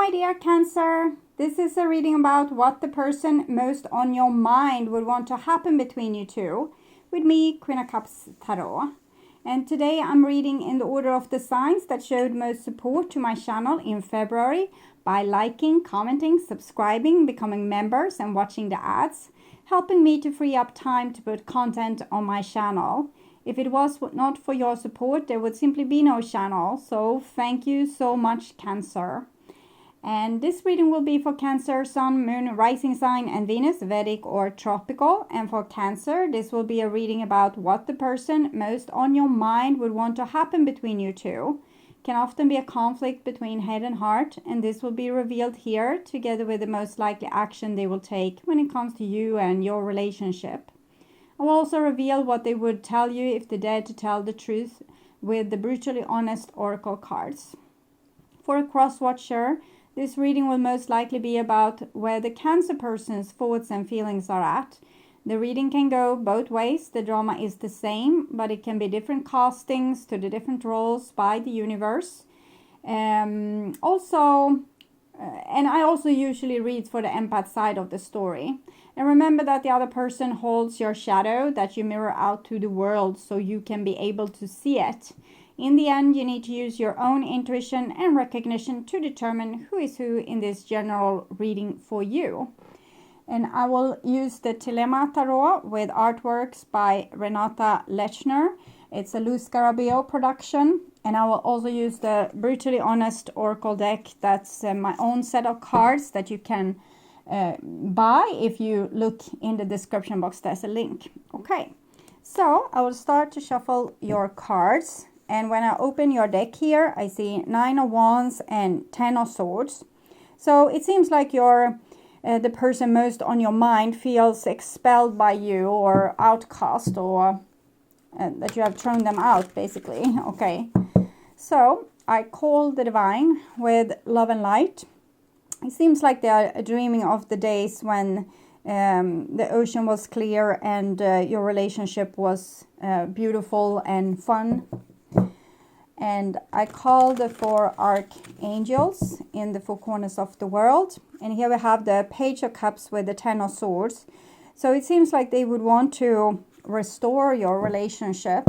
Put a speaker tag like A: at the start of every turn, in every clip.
A: my dear Cancer. This is a reading about what the person most on your mind would want to happen between you two, with me, Queen of Cups Tarot. And today I'm reading in the order of the signs that showed most support to my channel in February by liking, commenting, subscribing, becoming members and watching the ads, helping me to free up time to put content on my channel. If it was not for your support, there would simply be no channel. So thank you so much, Cancer. And this reading will be for Cancer, Sun, Moon, Rising Sign and Venus, Vedic or Tropical. And for Cancer, this will be a reading about what the person most on your mind would want to happen between you two. Can often be a conflict between head and heart, and this will be revealed here together with the most likely action they will take when it comes to you and your relationship. I will also reveal what they would tell you if they dared to tell the truth with the brutally honest oracle cards. For a cross watcher, this reading will most likely be about where the Cancer person's thoughts and feelings are at. The reading can go both ways. The drama is the same, but it can be different castings to the different roles by the universe. And I also usually read for the empath side of the story. And remember that the other person holds your shadow that you mirror out to the world so you can be able to see it. In the end, you need to use your own intuition and recognition to determine who is who in this general reading for you. And I will use the THELEMA tarot with artworks by Renata Lechner. It's a Luz Garabio production. And I will also use the Brutally Honest Oracle deck. That's my own set of cards that you can buy. If you look in the description box, there's a link. Okay, so I will start to shuffle your cards. And when I open your deck here, I see 9 of Wands and 10 of Swords. So it seems like you're the person most on your mind feels expelled by you or outcast, or that you have thrown them out, basically. Okay, so I call the divine with love and light. It seems like they are dreaming of the days when the ocean was clear and your relationship was beautiful and fun. And I call the 4 archangels in the 4 corners of the world. And here we have the Page of Cups with the 10 of Swords. So it seems like they would want to restore your relationship.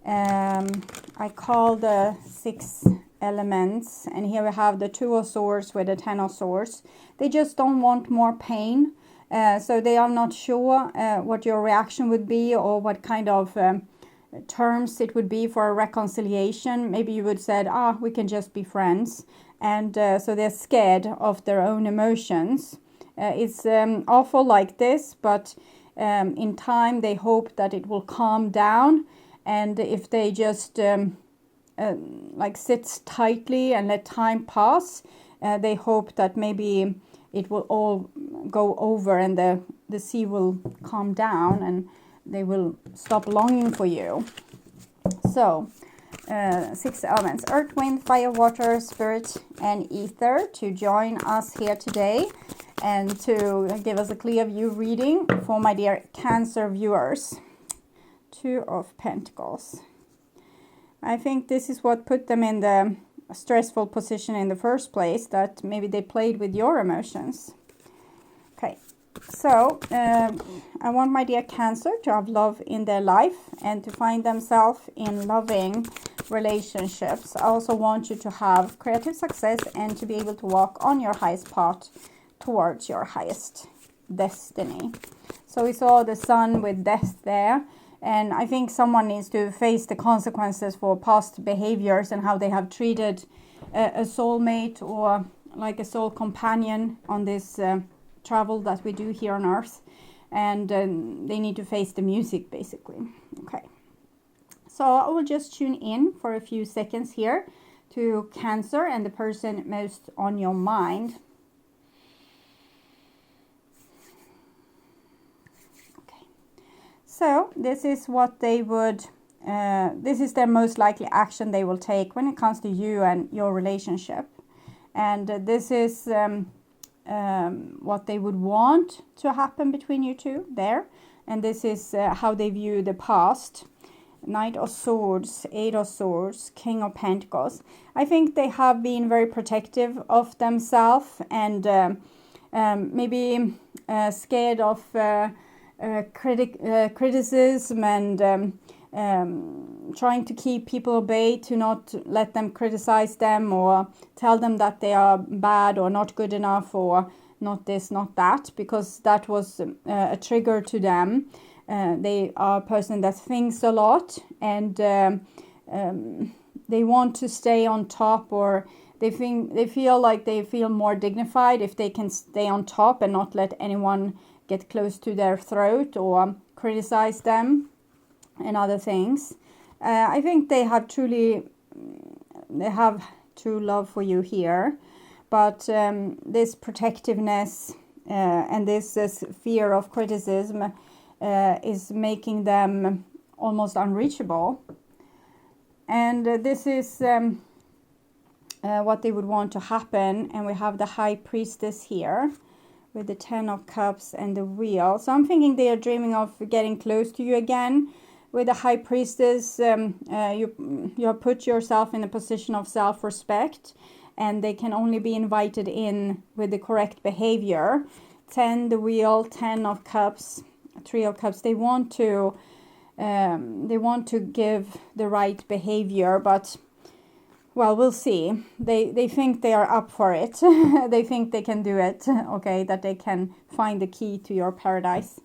A: I call the 6 elements. And here we have the 2 of Swords with the 10 of Swords. They just don't want more pain. So they are not sure what your reaction would be or what kind of terms it would be for a reconciliation. Maybe you would say, we can just be friends. And so they're scared of their own emotions. It's awful like this, but in time they hope that it will calm down. And if they just like sit tightly and let time pass, they hope that maybe it will all go over and the sea will calm down and they will stop longing for you. So 6 elements: earth, wind, fire, water, spirit and ether to join us here today and to give us a clear view reading for my dear Cancer viewers. 2 of Pentacles. I think this is what put them in the stressful position in the first place, that maybe they played with your emotions. Okay, so I want my dear Cancer to have love in their life and to find themselves in loving relationships. I also want you to have creative success and to be able to walk on your highest path towards your highest destiny. So we saw the Sun with death there. And I think someone needs to face the consequences for past behaviors and how they have treated a soulmate or like a soul companion on this travel that we do here on Earth. And they need to face the music, basically. Okay. So I will just tune in for a few seconds here to Cancer and the person most on your mind. So this is what they would, this is their most likely action they will take when it comes to you and your relationship. And this is what they would want to happen between you two there. And this is how they view the past. Knight of Swords, Eight of Swords, King of Pentacles. I think they have been very protective of themselves and maybe scared of criticism and trying to keep people at bay, to not let them criticize them or tell them that they are bad or not good enough or not this, not that, because that was a trigger to them. They are a person that thinks a lot, and they want to stay on top, or they feel like they feel more dignified if they can stay on top and not let anyone get close to their throat or criticize them and other things. I think they have true love for you here, but this protectiveness and this fear of criticism is making them almost unreachable. And this is what they would want to happen. And we have the High Priestess here with the Ten of Cups and the Wheel. So I'm thinking they are dreaming of getting close to you again. With the High Priestess, you have put yourself in a position of self-respect, and they can only be invited in with the correct behavior. 10, the Wheel, 10 of Cups, 3 of Cups. They want to give the right behavior, but well, we'll see. They think they are up for it. They think they can do it. Okay, that they can find the key to your paradise,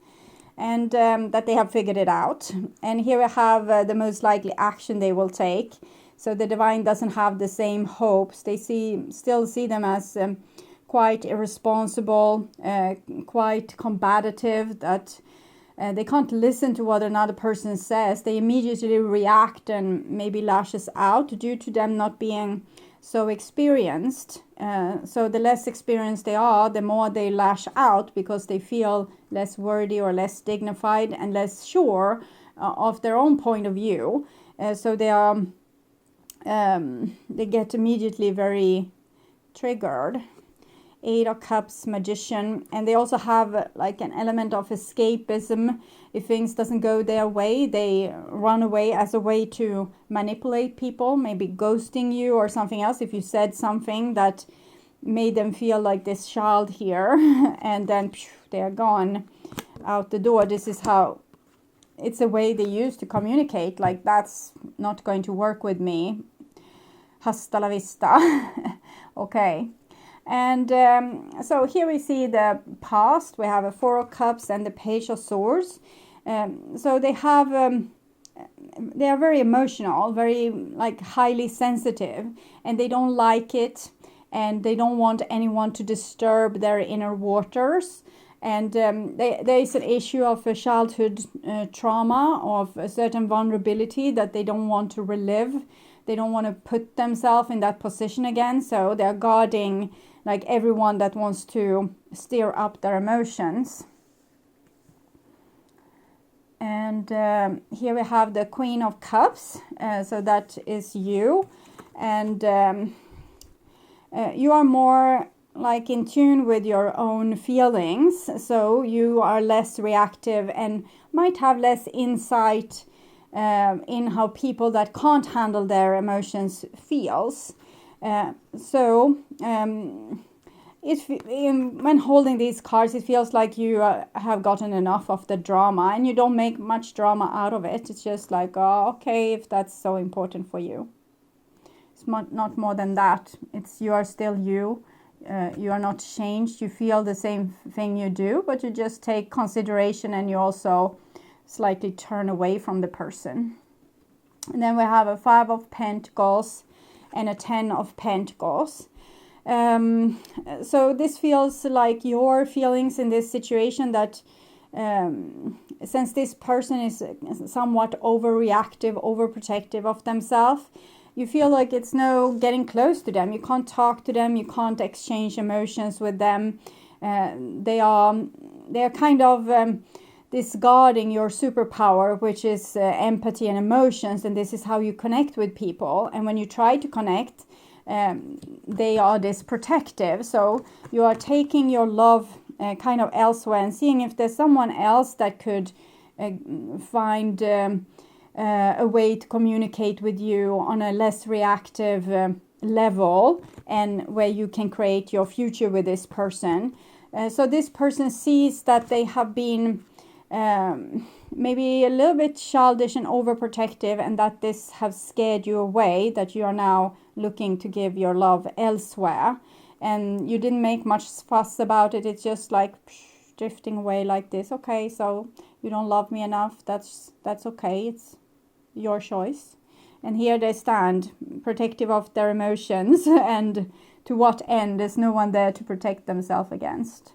A: and that they have figured it out. And here we have the most likely action they will take. So the divine doesn't have the same hopes. They still see them as quite irresponsible, quite combative, that they can't listen to what another person says. They immediately react and maybe lashes out due to them not being so experienced. So the less experienced they are, the more they lash out, because they feel less worthy or less dignified and less sure of their own point of view. So they get immediately very triggered. 8 of Cups, Magician, and they also have like an element of escapism. If things doesn't go their way, they run away as a way to manipulate people, maybe ghosting you or something else. If you said something that made them feel like this child here, and then they are gone out the door. This is how, it's a way they use to communicate, like, that's not going to work with me. Hasta la vista. Okay. And so here we see the past. We have a 4 of Cups and the Page of Swords. So they are very emotional, very like highly sensitive, and they don't like it, and they don't want anyone to disturb their inner waters. And there is an issue of a childhood trauma, of a certain vulnerability that they don't want to relive. They don't want to put themselves in that position again. So they're guarding like everyone that wants to stir up their emotions. And here we have the Queen of Cups. So that is you. And you are more like in tune with your own feelings. So you are less reactive and might have less insight in how people that can't handle their emotions feels. When holding these cards, it feels like you have gotten enough of the drama, and you don't make much drama out of it. It's just like, oh, okay, if that's so important for you. It's not more than that. You are still you. You are not changed. You feel the same thing you do, but you just take consideration, and you also slightly turn away from the person. And then we have a 5 of Pentacles and a 10 of Pentacles. So this feels like your feelings in this situation, that since this person is somewhat overreactive, overprotective of themselves, you feel like it's no getting close to them. You can't talk to them. You can't exchange emotions with them. They are kind of discarding your superpower, which is empathy and emotions, and this is how you connect with people. And when you try to connect, they are this protective. So you are taking your love kind of elsewhere and seeing if there's someone else that could find a way to communicate with you on a less reactive level, and where you can create your future with this person. So this person sees that they have been maybe a little bit childish and overprotective, and that this has scared you away, that you are now looking to give your love elsewhere, and you didn't make much fuss about it. It's just like drifting away like this. Okay, so you don't love me enough. That's okay. It's your choice. And here they stand, protective of their emotions, and to what end? There's no one there to protect themselves against.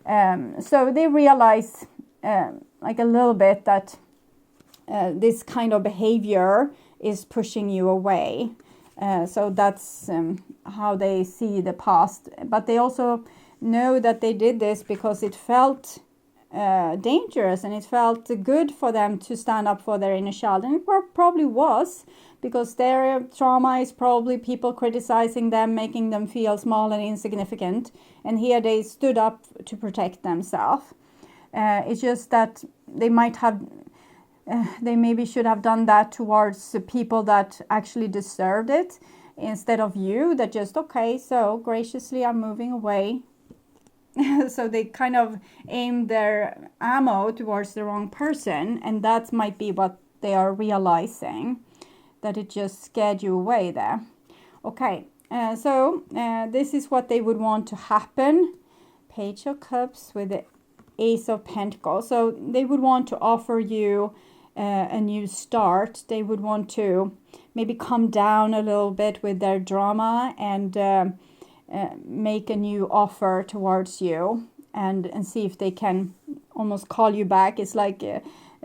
A: So they realize like a little bit that this kind of behavior is pushing you away. So that's how they see the past. But they also know that they did this because it felt dangerous, and it felt good for them to stand up for their inner child. And it probably was, because their trauma is probably people criticizing them, making them feel small and insignificant. And here they stood up to protect themselves. It's just that they might have, they maybe should have done that towards the people that actually deserved it, instead of you that just, okay, so graciously I'm moving away. So they kind of aim their ammo towards the wrong person, and that might be what they are realizing, that it just scared you away there. Okay, so this is what they would want to happen. Page of Cups with the Ace of Pentacles. So they would want to offer you a new start. They would want to maybe come down a little bit with their drama, and make a new offer towards you, and see if they can almost call you back. It's like a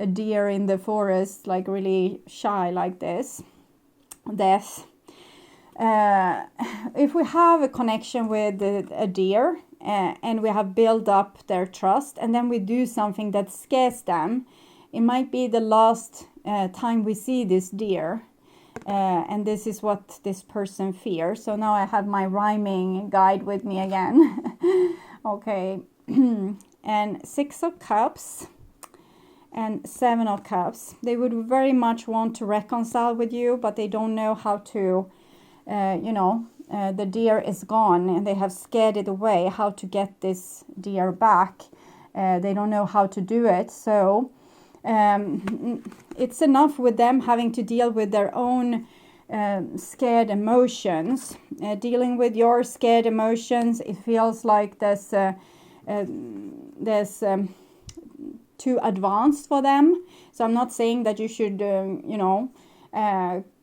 A: deer in the forest, like really shy like this. Death. If we have a connection with a deer, and we have built up their trust, and then we do something that scares them, it might be the last time we see this deer. And this is what this person fears. So now I have my rhyming guide with me again. Okay. And 6 of Cups and 7 of Cups. They would very much want to reconcile with you, but they don't know how to, the deer is gone and they have scared it away. How to get this deer back. They don't know how to do it. So it's enough with them having to deal with their own scared emotions. Dealing with your scared emotions, it feels like there's too advanced for them. So I'm not saying that you should,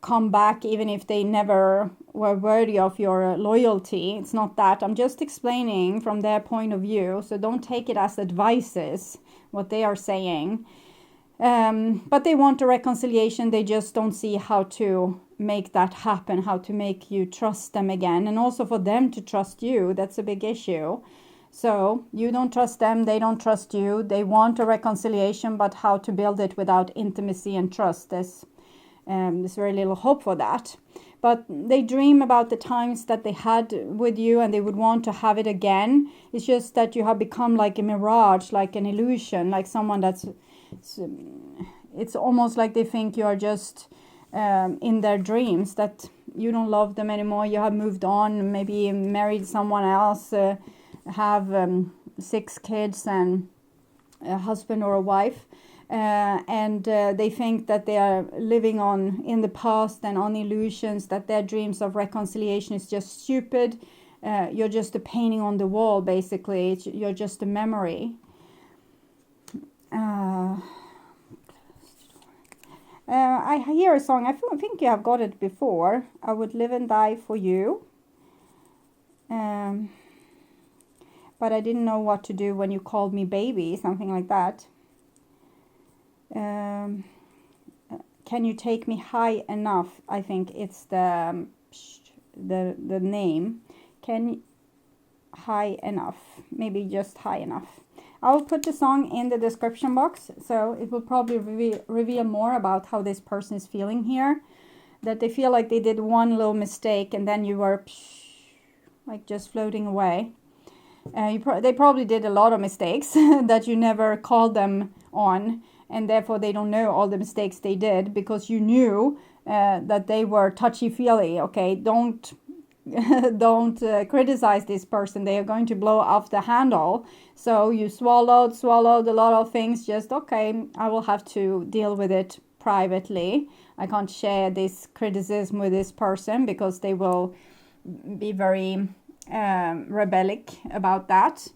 A: come back even if they never were worthy of your loyalty. It's not that. I'm just explaining from their point of view. So don't take it as advices, what they are saying. But they want a reconciliation. They just don't see how to make that happen, how to make you trust them again, and also for them to trust you. That's a big issue. So you don't trust them, they don't trust you. They want a reconciliation, but how to build it without intimacy and trust, there's very little hope for that. But they dream about the times that they had with you, and they would want to have it again. It's just that you have become like a mirage, like an illusion, like someone that's, it's almost like they think you are just in their dreams, that you don't love them anymore. You have moved on, maybe married someone else, have 6 kids and a husband or a wife, and they think that they are living on in the past and on illusions, that their dreams of reconciliation is just stupid. You're just a painting on the wall, basically. You're just a memory. I hear a song. I think you have got it before. I would live and die for you. But I didn't know what to do when you called me baby, something like that. Can you take me high enough? I think it's the name. High enough. Maybe just high enough. I'll put the song in the description box, so it will probably reveal more about how this person is feeling here. That they feel like they did one little mistake and then you were like just floating away. They probably did a lot of mistakes that you never called them on, and therefore they don't know all the mistakes they did, because you knew that they were touchy-feely. Okay, don't don't criticize this person, they are going to blow off the handle. So you swallowed a lot of things, just okay, I will have to deal with it privately. I can't share this criticism with this person because they will be very rebellic about that.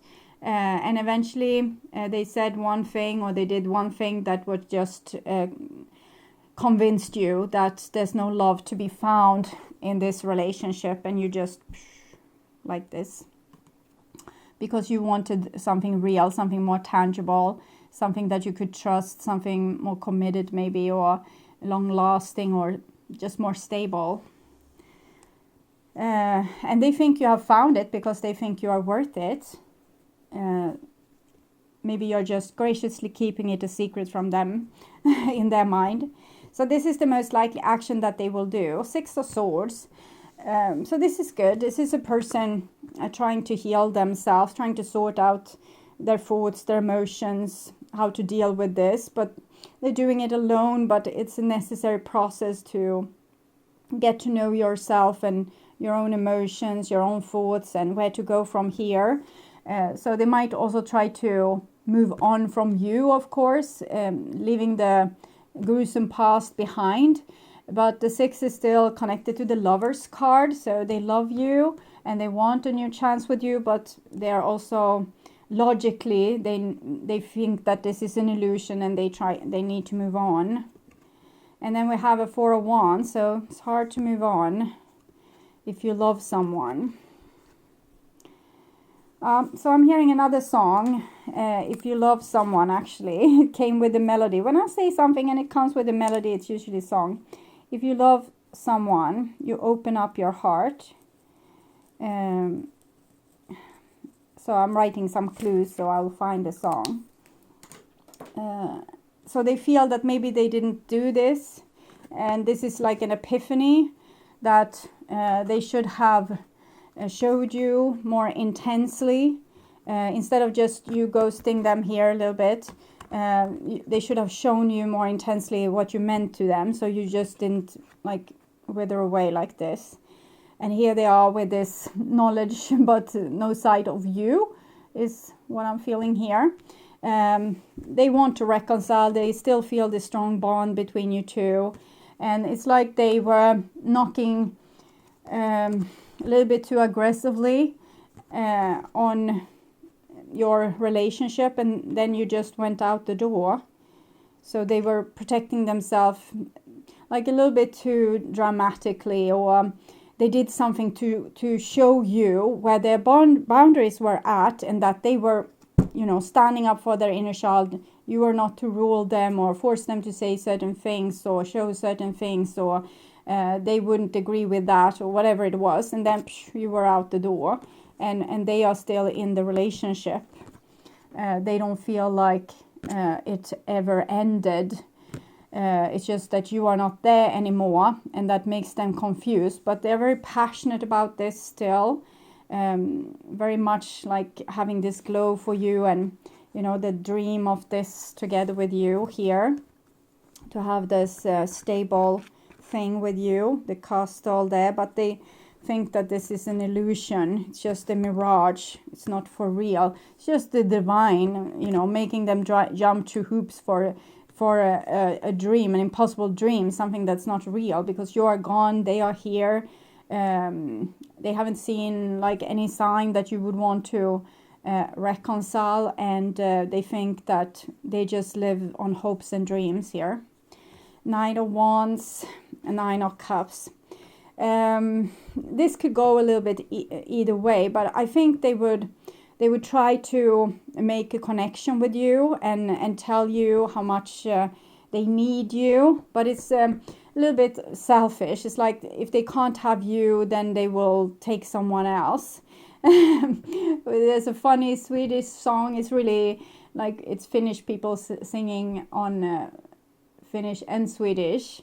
A: And eventually they said one thing, or they did one thing that would just convinced you that there's no love to be found in this relationship, and you just like this because you wanted something real, something more tangible, something that you could trust, something more committed maybe, or long lasting, or just more stable. And they think you have found it because they think you are worth it. Maybe you're just graciously keeping it a secret from them in their mind. So this is the most likely action that they will do. 6 of Swords. So this is good. This is a person trying to heal themselves, trying to sort out their thoughts, their emotions, how to deal with this. But they're doing it alone, but it's a necessary process to get to know yourself and your own emotions, your own thoughts, and where to go from here. So they might also try to move on from you, of course, leaving the gruesome past behind. But the 6 is still connected to the Lovers card, so they love you and they want a new chance with you, but they are also logically they think that this is an illusion, and they need to move on. And then we have a 4 of Wands, so it's hard to move on if you love someone. So I'm hearing another song, If You Love Someone, actually. It came with the melody. When I say something and it comes with a melody, it's usually a song. If you love someone, you open up your heart. So I'm writing some clues, so I'll find the song. So they feel that maybe they didn't do this, and this is like an epiphany that they should have showed you more intensely, instead of just you ghosting them here a little bit. They should have shown you more intensely what you meant to them, so you just didn't like wither away like this. And here they are with this knowledge but no sight of you, is what I'm feeling here. They want to reconcile. They still feel the strong bond between you two, and it's like they were knocking a little bit too aggressively on your relationship, and then you just went out the door. So they were protecting themselves like a little bit too dramatically, or they did something to show you where their boundaries were at, and that they were, you know, standing up for their inner child. You were not to rule them or force them to say certain things or show certain things, or they wouldn't agree with that, or whatever it was, and then you were out the door, and they are still in the relationship. They don't feel like it ever ended. It's just that you are not there anymore, and that makes them confused, but they're very passionate about this still. Very much like having this glow for you, and you know, the dream of this together with you here, to have this stable thing with you, the castle there. But they think that this is an illusion, it's just a mirage, it's not for real, it's just the divine, you know, making them jump through hoops for a dream, an impossible dream, something that's not real, because you are gone, they are here. They haven't seen like any sign that you would want to reconcile, and they think that they just live on hopes and dreams here. 9 of Wands and 9 of Cups. This could go a little bit either way, but I think they would try to make a connection with you and tell you how much they need you, but it's a little bit selfish. It's like if they can't have you, then they will take someone else. There's a funny Swedish song. It's really like, it's Finnish people singing on Finnish and Swedish.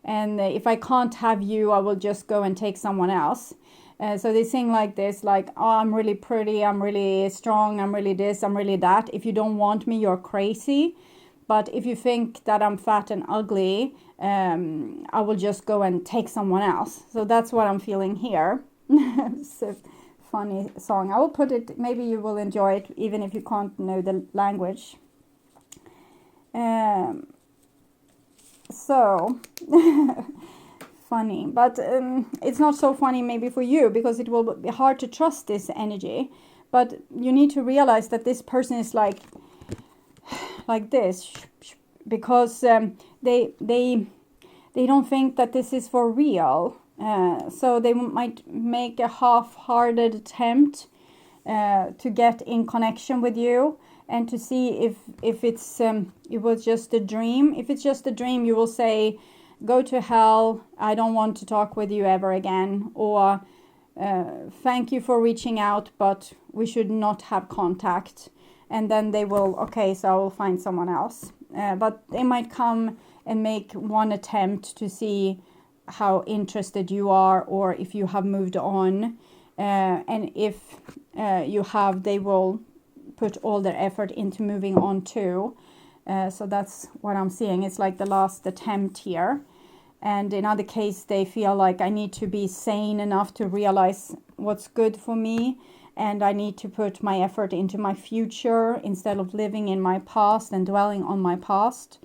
A: And if I can't have you, I will just go and take someone else. So they sing like this, like, oh, I'm really pretty, I'm really strong, I'm really this, I'm really that. If you don't want me, you're crazy. But if you think that I'm fat and ugly, I will just go and take someone else. So that's what I'm feeling here. It's a funny song. I will put it, maybe you will enjoy it, even if you can't know the language. So funny, but it's not so funny maybe for you, because it will be hard to trust this energy. But you need to realize that this person is like this, because they don't think that this is for real. So they might make a half-hearted attempt to get in connection with you, and to see if it's it was just a dream. If it's just a dream, you will say, go to hell, I don't want to talk with you ever again, or thank you for reaching out, but we should not have contact. And then they will, okay, so I will find someone else. But they might come and make one attempt to see how interested you are, or if you have moved on. And if you have, they will put all their effort into moving on too. So that's what I'm seeing. It's like the last attempt here. And in other case, they feel like I need to be sane enough to realize what's good for me, and I need to put my effort into my future instead of living in my past and dwelling on my past.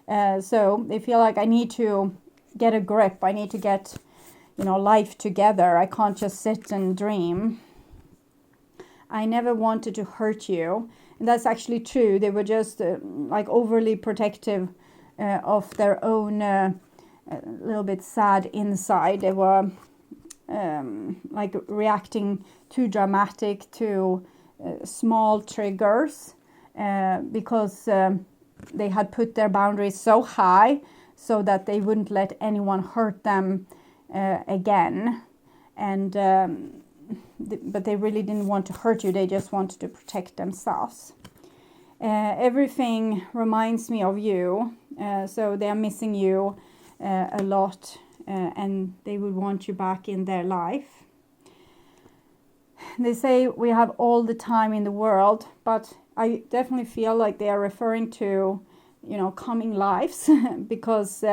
A: So they feel like I need to get a grip. I need to get, life together. I can't just sit and dream. I never wanted to hurt you. And that's actually true. They were just like overly protective of their own, a little bit sad inside. They were like reacting too dramatic to small triggers because they had put their boundaries so high so that they wouldn't let anyone hurt them again. And but they really didn't want to hurt you. They just wanted to protect themselves. Everything reminds me of you. So they are missing you a lot, and they would want you back in their life. They say we have all the time in the world, but I definitely feel like they are referring to, coming lives, because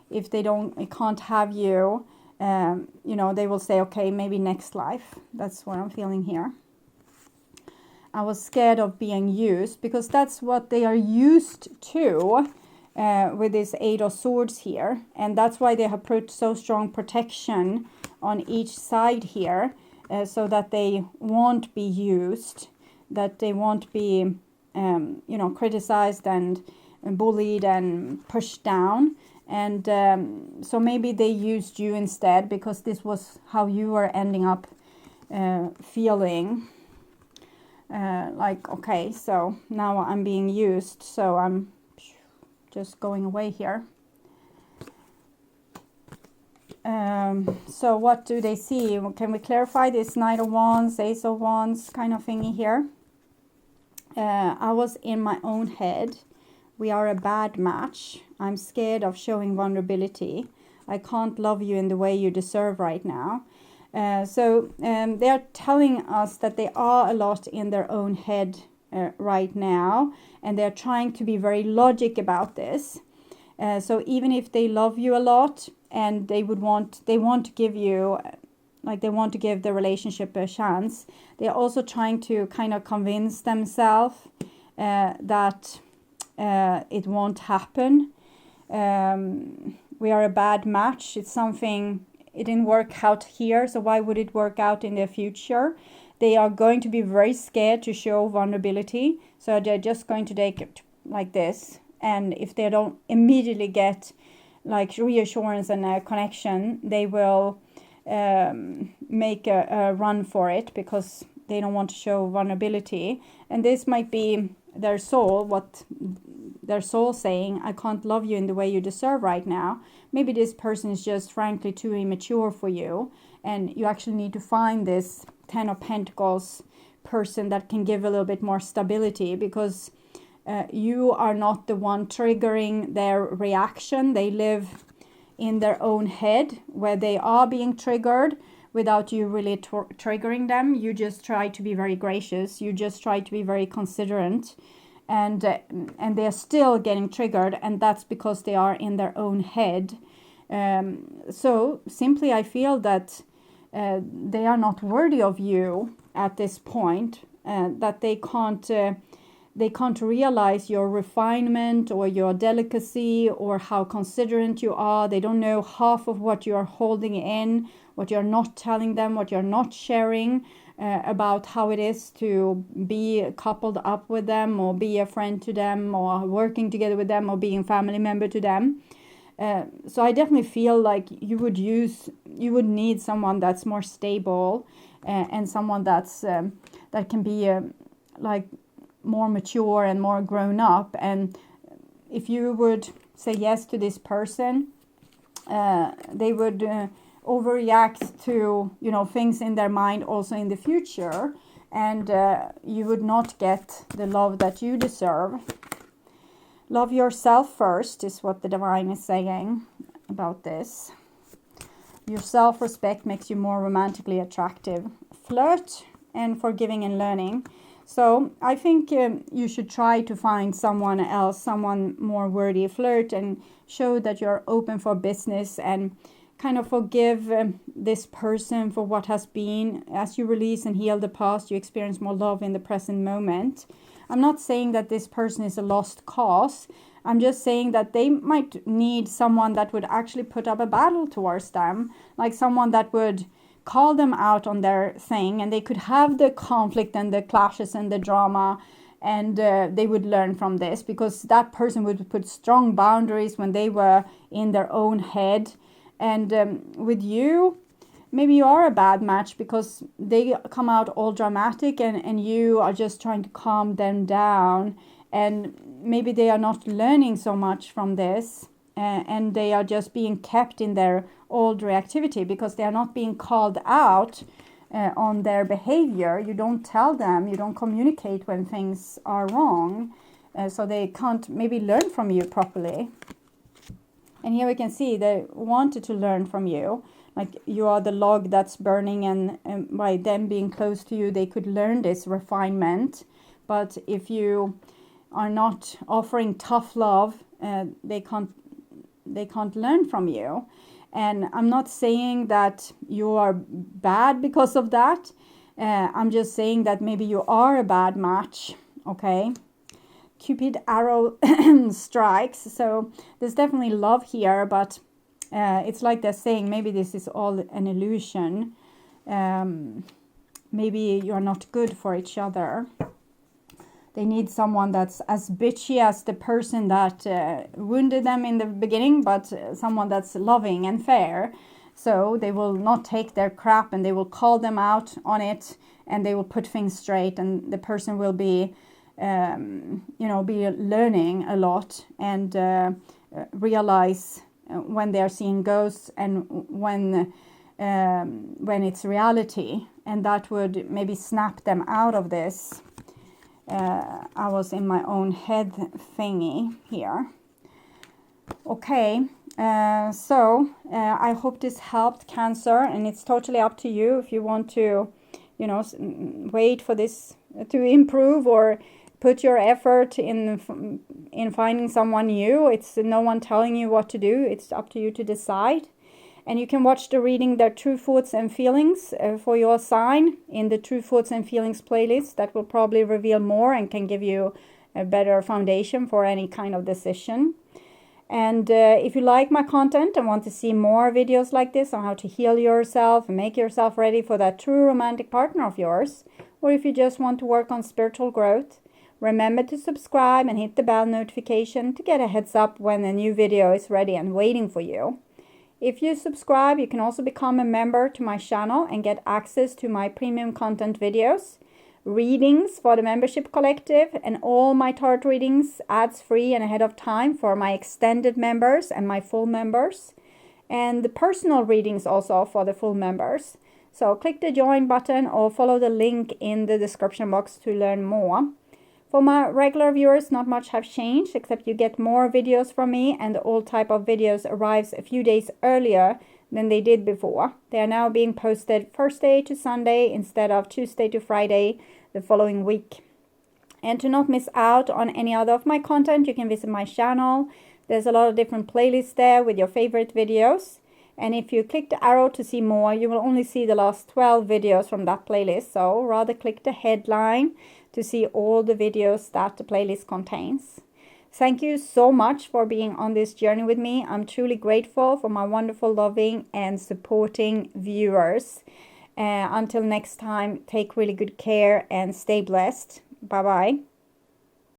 A: if they can't have you, they will say, okay, maybe next life. That's what I'm feeling here. I was scared of being used, because that's what they are used to with this Eight of Swords here. And that's why they have put so strong protection on each side here, so that they won't be used, that they won't be, criticized and bullied and pushed down. And so maybe they used you instead, because this was how you were ending up feeling. Like, okay, so now I'm being used, so I'm just going away here. So what do they see? Can we clarify this Knight of Wands, Ace of Wands kind of thingy here? I was in my own head. We are a bad match. I'm scared of showing vulnerability. I can't love you in the way you deserve right now. So they are telling us that they are a lot in their own head right now, and they're trying to be very logic about this. So even if they love you a lot, and they want to give you, like they want to give the relationship a chance, they're also trying to kind of convince themselves that it won't happen. We are a bad match. It's something, it didn't work out here, so why would it work out in the future? They are going to be very scared to show vulnerability, so they're just going to take it like this. And if they don't immediately get like reassurance and a connection, they will make a run for it, because they don't want to show vulnerability. And this might be their soul, what their soul saying, I can't love you in the way you deserve right now. Maybe this person is just frankly too immature for you, and you actually need to find this Ten of Pentacles person that can give a little bit more stability, because you are not the one triggering their reaction. They live in their own head where they are being triggered without you really triggering them. You just try to be very gracious. You just try to be very considerate. and they're still getting triggered, and that's because they are in their own head. So simply I feel that they are not worthy of you at this point, that they can't realize your refinement or your delicacy or how considerate you are. They don't know half of what you are holding in, what you're not telling them, what you're not sharing about how it is to be coupled up with them, or be a friend to them, or working together with them, or being a family member to them. So I definitely feel like you would need someone that's more stable, and someone that's that can be like more mature and more grown up. And if you would say yes to this person, they would overreact to things in their mind also in the future, and you would not get the love that you deserve. Love yourself first is what the divine is saying about this. Your self-respect makes you more romantically attractive. Flirt and forgiving and learning. So I think you should try to find someone else, someone more worthy. Flirt and show that you're open for business, and kind of forgive this person for what has been. As you release and heal the past, you experience more love in the present moment. I'm not saying that this person is a lost cause. I'm just saying that they might need someone that would actually put up a battle towards them, like someone that would call them out on their thing, and they could have the conflict and the clashes and the drama, and they would learn from this, because that person would put strong boundaries when they were in their own head. And with you, maybe you are a bad match because they come out all dramatic, and you are just trying to calm them down, and maybe they are not learning so much from this, and they are just being kept in their old reactivity because they are not being called out on their behavior. You don't tell them, you don't communicate when things are wrong, so they can't maybe learn from you properly. And here we can see they wanted to learn from you. Like you are the log that's burning, and by them being close to you, they could learn this refinement. But if you are not offering tough love, they can't learn from you. And I'm not saying that you are bad because of that. I'm just saying that maybe you are a bad match, okay? Cupid arrow strikes. So there's definitely love here, but it's like they're saying maybe this is all an illusion. Maybe you're not good for each other. They need someone that's as bitchy as the person that wounded them in the beginning, but someone that's loving and fair. So they will not take their crap, and they will call them out on it, and they will put things straight, and the person will be be learning a lot, and realize when they are seeing ghosts, and when it's reality, and that would maybe snap them out of this I was in my own head thingy here. Okay, so I hope this helped, Cancer, and it's totally up to you if you want to wait for this to improve, or put your effort in finding someone new. It's no one telling you what to do. It's up to you to decide. And you can watch the reading Their True Thoughts and Feelings for your sign in the True Thoughts and Feelings playlist. That will probably reveal more and can give you a better foundation for any kind of decision. And if you like my content and want to see more videos like this on how to heal yourself and make yourself ready for that true romantic partner of yours, or if you just want to work on spiritual growth, remember to subscribe and hit the bell notification to get a heads up when a new video is ready and waiting for you. If you subscribe, you can also become a member to my channel and get access to my premium content videos, readings for the membership collective, and all my tarot readings ads-free and ahead of time for my extended members and my full members, and the personal readings also for the full members. So click the join button or follow the link in the description box to learn more. For my regular viewers, not much have changed, except you get more videos from me, and all type of videos arrives a few days earlier than they did before. They are now being posted Thursday to Sunday instead of Tuesday to Friday the following week. And to not miss out on any other of my content, you can visit my channel. There's a lot of different playlists there with your favorite videos. And if you click the arrow to see more, you will only see the last 12 videos from that playlist. So rather click the headline to see all the videos that the playlist contains. Thank you so much for being on this journey with me. I'm truly grateful for my wonderful, loving and supporting viewers. Until next time, take really good care and stay blessed. Bye-bye.